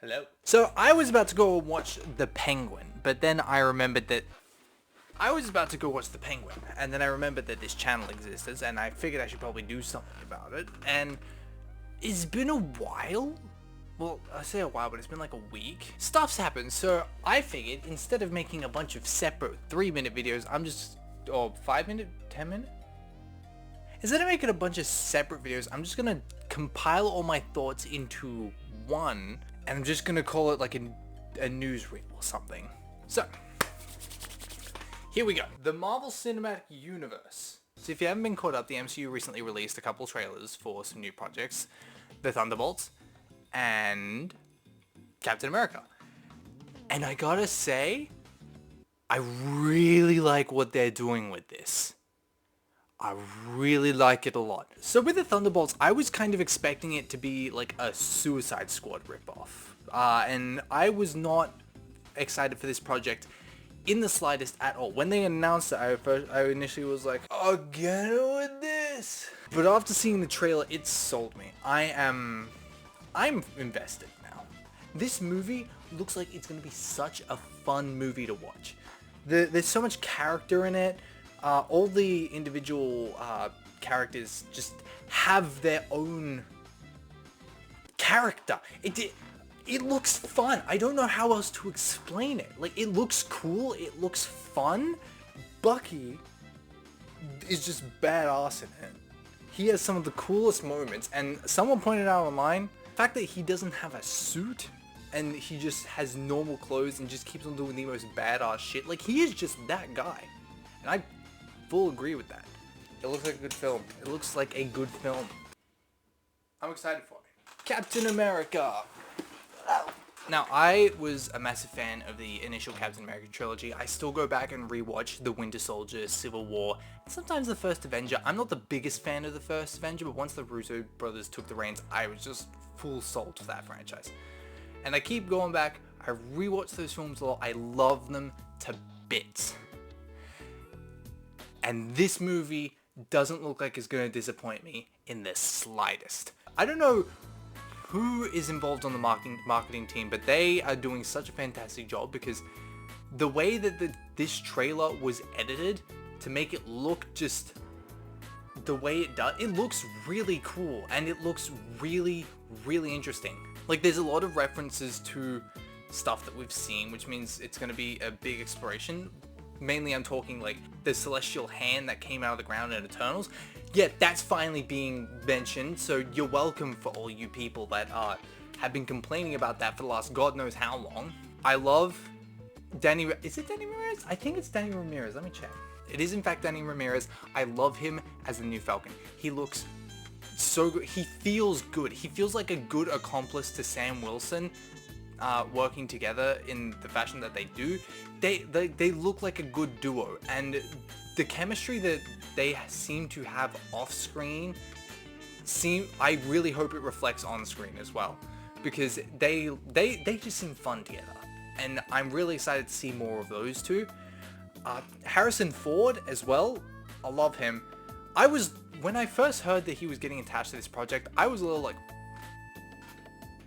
Hello. So I was about to go and watch The Penguin, but then I remembered that I was about to go watch The Penguin, and then I remembered that this channel existed, and I figured I should probably do something about it. And it's been a while. Well, I say a while, but it's been like a week. Stuff's happened, so I figured instead of making a bunch of separate 3-minute videos, or 5-minute, 10-minute? Instead of making a bunch of separate videos, I'm just gonna compile all my thoughts into one, and I'm just gonna call it like a newsreel or something. So, here we go. The Marvel Cinematic Universe. So if you haven't been caught up, the MCU recently released a couple trailers for some new projects. The Thunderbolts and Captain America. And I gotta say, I really like what they're doing with this. I really like it a lot. So with the Thunderbolts, I was kind of expecting it to be like a Suicide Squad ripoff. And I was not excited for this project in the slightest at all. When they announced it, I initially was like, again with this? But after seeing the trailer, it sold me. I'm invested now. This movie looks like it's going to be such a fun movie to watch. There's so much character in it. All the individual characters just have their own character. It looks fun. I don't know how else to explain it. Like, it looks cool. It looks fun. Bucky is just badass in it. He has some of the coolest moments, and someone pointed out online, the fact that he doesn't have a suit and he just has normal clothes and just keeps on doing the most badass shit. Like, he is just that guy. And I full agree with that. It looks like a good film. It looks like a good film. I'm excited for it. Captain America. Now, I was a massive fan of the initial Captain America trilogy. I still go back and rewatch The Winter Soldier, Civil War, and sometimes The First Avenger. I'm not the biggest fan of The First Avenger, but once the Russo brothers took the reins, I was just full sold to that franchise. And I keep going back. I rewatch those films a lot. I love them to bits. And this movie doesn't look like it's going to disappoint me in the slightest. I don't know who is involved on the marketing team, but they are doing such a fantastic job, because the way that this trailer was edited to make it look just the way it does, it looks really cool, and it looks really, really interesting. Like, there's a lot of references to stuff that we've seen, which means it's going to be a big exploration. Mainly I'm talking like the celestial hand that came out of the ground in Eternals. Yeah, that's finally being mentioned, so you're welcome for all you people that have been complaining about that for the last God knows how long. I love Danny... Is it Danny Ramirez? I think it's Danny Ramirez. Let me check. It is in fact Danny Ramirez. I love him as the new Falcon. He looks so good. He feels good. He feels like a good accomplice to Sam Wilson. Working together in the fashion that they do, they look like a good duo, and the chemistry that they seem to have off screen, I really hope it reflects on screen as well, because they just seem fun together, and I'm really excited to see more of those two. Harrison Ford as well, I love him. When I first heard that he was getting attached to this project, I was a little like,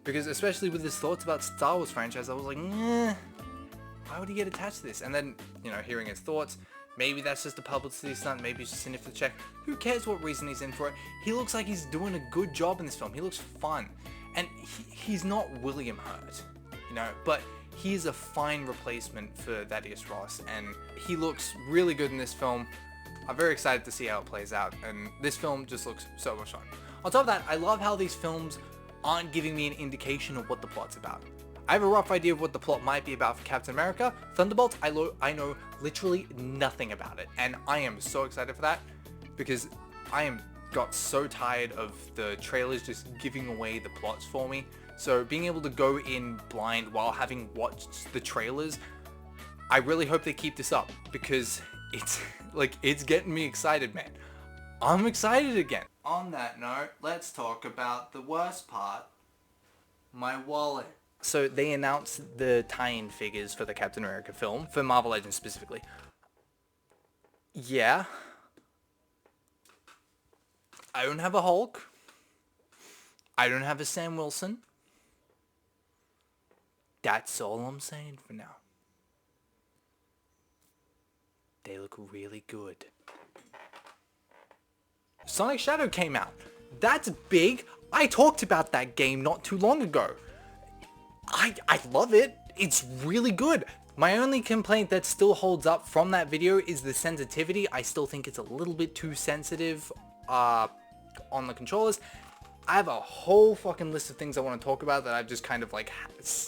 because especially with his thoughts about Star Wars franchise, I was like, why would he get attached to this? And then, hearing his thoughts, maybe that's just a publicity stunt, maybe it's just in it for the check. Who cares what reason he's in for it? He looks like he's doing a good job in this film. He looks fun. And he's not William Hurt, but he's a fine replacement for Thaddeus Ross, and he looks really good in this film. I'm very excited to see how it plays out, and this film just looks so much fun. On top of that, I love how these films aren't giving me an indication of what the plot's about. I have a rough idea of what the plot might be about for Captain America. Thunderbolts, I know literally nothing about it, and I am so excited for that, because I got so tired of the trailers just giving away the plots for me. So being able to go in blind while having watched the trailers, I really hope they keep this up, because it's getting me excited, man. I'm excited again. On that note, let's talk about the worst part, my wallet. So they announced the tie-in figures for the Captain America film, for Marvel Legends specifically. Yeah. I don't have a Hulk. I don't have a Sam Wilson. That's all I'm saying for now. They look really good. Sonic Shadow came out. That's big. I talked about that game not too long ago. I love it. It's really good. My only complaint that still holds up from that video is the sensitivity. I still think it's a little bit too sensitive on the controllers. I have a whole fucking list of things I want to talk about that I've just kind of like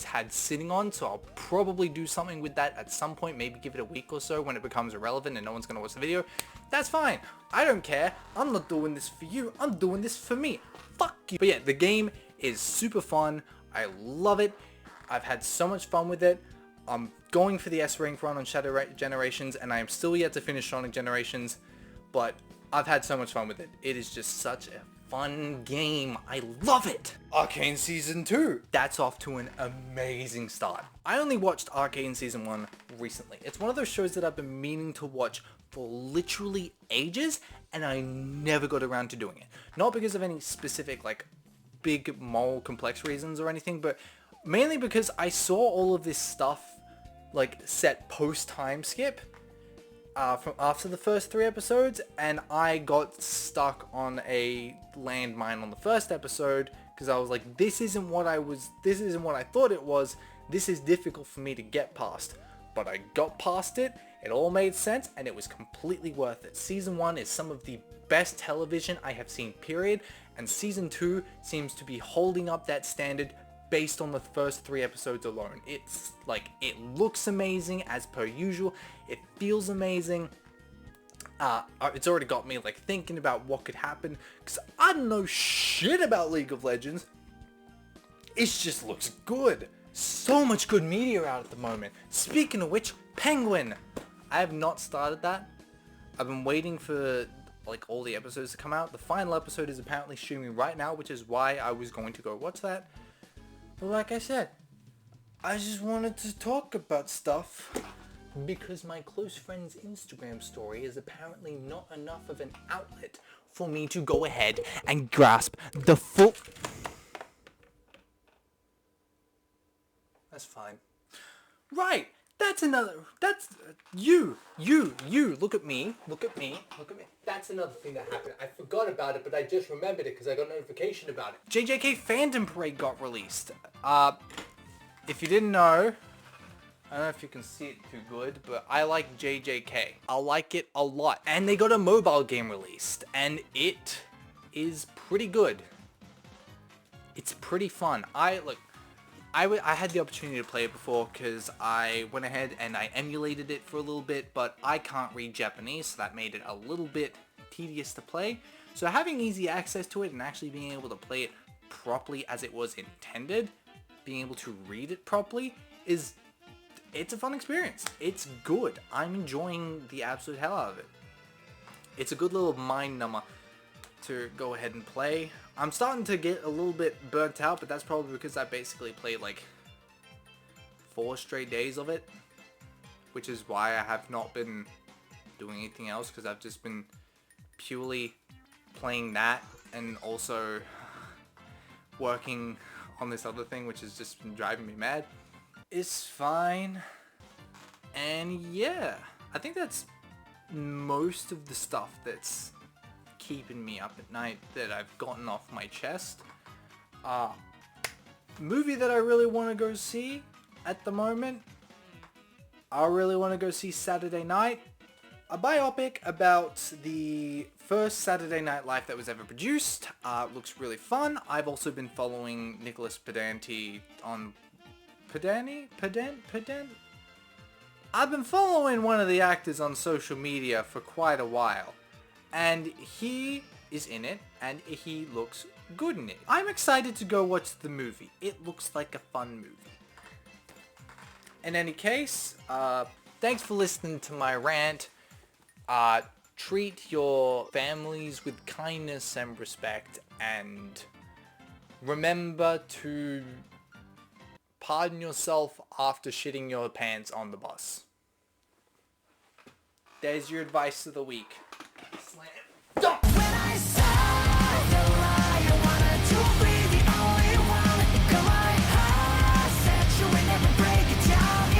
had sitting on, so I'll probably do something with that at some point, maybe give it a week or so when it becomes irrelevant and no one's going to watch the video. That's fine. I don't care. I'm not doing this for you. I'm doing this for me. Fuck you. But yeah, the game is super fun. I love it. I've had so much fun with it. I'm going for the S-Rank run on Shadow Generations, and I am still yet to finish Sonic Generations, but I've had so much fun with it. It is just such a fun game. I love it. Arcane Season 2. That's off to an amazing start. I only watched Arcane Season 1 recently. It's one of those shows that I've been meaning to watch for literally ages, and I never got around to doing it. Not because of any specific, like, big moral complex reasons or anything, but mainly because I saw all of this stuff, like, set post-time skip from after the first 3 episodes, and I got stuck on a landmine on the first episode because I was like, this isn't what I thought it was. This is difficult for me to get past, but I got past it. It all made sense, and it was completely worth it. Season 1 is some of the best television I have seen, period, and Season 2 seems to be holding up that standard based on the first 3 episodes alone. It's like, it looks amazing as per usual. It feels amazing. It's already got me like thinking about what could happen, because I don't know shit about League of Legends. It just looks good. So much good media out at the moment. Speaking of which, Penguin. I have not started that. I've been waiting for like all the episodes to come out. The final episode is apparently streaming right now, which is why I was going to go watch that. But like I said, I just wanted to talk about stuff because my close friend's Instagram story is apparently not enough of an outlet for me to go ahead and grasp the full... That's fine. Right, that's you, look at me. That's another thing that happened. I forgot about it, but I just remembered it because I got a notification about it. JJK Fandom Parade got released. If you didn't know, I don't know if you can see it too good, but I like JJK. I like it a lot. And they got a mobile game released, and it is pretty good. It's pretty fun. I had the opportunity to play it before because I went ahead and I emulated it for a little bit, but I can't read Japanese, so that made it a little bit tedious to play. So having easy access to it and actually being able to play it properly as it was intended, being able to read it properly, it's a fun experience. It's good. I'm enjoying the absolute hell out of it. It's a good little mind number to go ahead and play. I'm starting to get a little bit burnt out, but that's probably because I basically played like 4 straight days of it, which is why I have not been doing anything else, because I've just been purely playing that and also working on this other thing, which has just been driving me mad. It's fine. And yeah, I think that's most of the stuff that's keeping me up at night that I've gotten off my chest. Movie that I really want to go see at the moment, I really want to go see Saturday Night, a biopic about the first Saturday Night Live that was ever produced. Looks really fun. I've also been following Nicholas Pedante on I've been following one of the actors on social media for quite a while, and he is in it, and he looks good in it. I'm excited to go watch the movie. It looks like a fun movie. In any case, thanks for listening to my rant. Treat your families with kindness and respect, and remember to pardon yourself after shitting your pants on the bus. There's your advice of the week. Slam.